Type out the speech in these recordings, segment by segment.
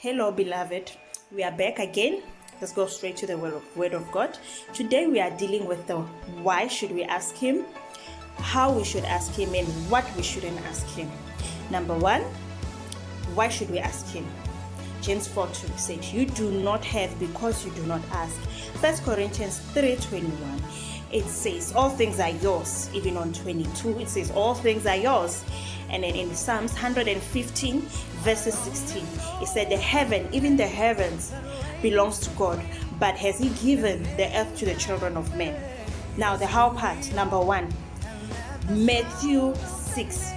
Hello, beloved. We are back again. Let's go straight to the word of God. Today we are dealing with the why should we ask Him, how we should ask Him, and what we shouldn't ask Him. Number one, why should we ask Him? James 4:2 says, "You do not have because you do not ask." 1 Corinthians 3:21. It says, "All things are yours." Even on 22, it says, "All things are yours." And then in Psalms 115, verses 16, it said, even the heavens belongs to God, but has He given the earth to the children of men? Now the how part, number one, Matthew 6,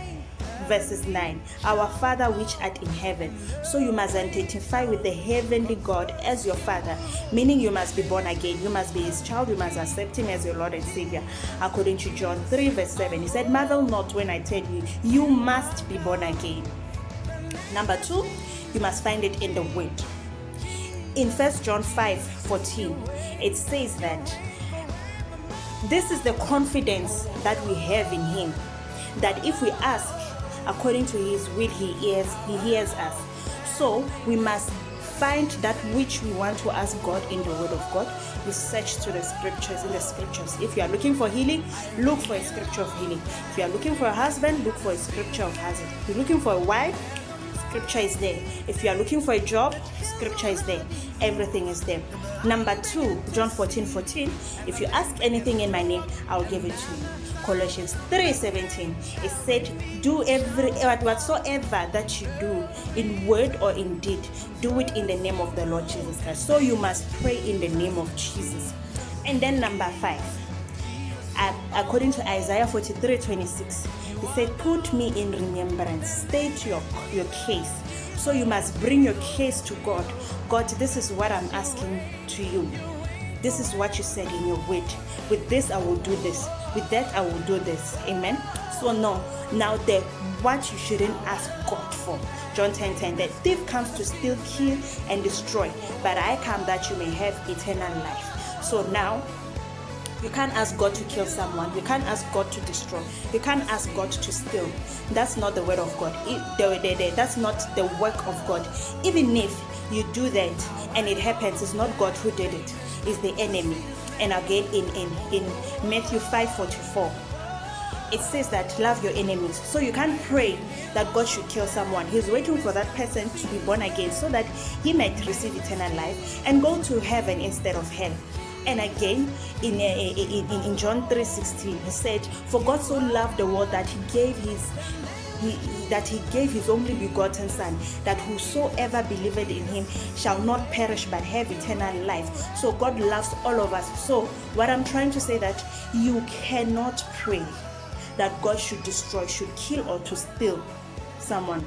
verses 9, "Our Father which art in heaven." So you must identify with the heavenly God as your Father, meaning you must be born again. You must be His child. You must accept Him as your Lord and Savior. According to John 3, verse 7, He said, "Marvel not when I tell you, you must be born again." Number two, you must find it in the Word. In 1 John 5:14, it says that this is the confidence that we have in Him, that if we ask according to His will, He hears us. So we must find that which we want to ask God in the Word of God. We search to the scriptures, in the scriptures. If you are looking for healing, look for a scripture of healing. If you are looking for a husband, look for a scripture of husband. If you're looking for a wife, scripture is there. If you are looking for a job, scripture is there. Everything is there. Number two, John 14:14, "If you ask anything in my name, I'll give it to you." Colossians 3:17, it said, "Do whatsoever that you do in word or in deed, do it in the name of the Lord Jesus Christ." So you must pray in the name of Jesus. And then number five, according to Isaiah 43:26, he said, "Put me in remembrance." State your case. So you must bring your case to God. God, this is what I'm asking to you. This is what you said in your word. With this, I will do this. With that, I will do this. Amen. So now what you shouldn't ask God for. John 10:10, "The thief comes to steal, kill, and destroy, but I come that you may have eternal life." So now, you can't ask God to kill someone. You can't ask God to destroy. You can't ask God to steal. That's not the word of God. That's not the work of God. Even if you do that and it happens, it's not God who did it. It's the enemy. And again, in Matthew 5:44, it says that love your enemies. So you can't pray that God should kill someone. He's waiting for that person to be born again so that he might receive eternal life and go to heaven instead of hell. And again, in John 3:16, he said, "For God so loved the world that he gave his only begotten Son, that whosoever believeth in him shall not perish but have eternal life." So God loves all of us. So what I'm trying to say, that you cannot pray that God should destroy, should kill, or to steal someone.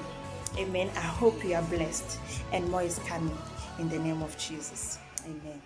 Amen. I hope you are blessed, and more is coming in the name of Jesus. Amen.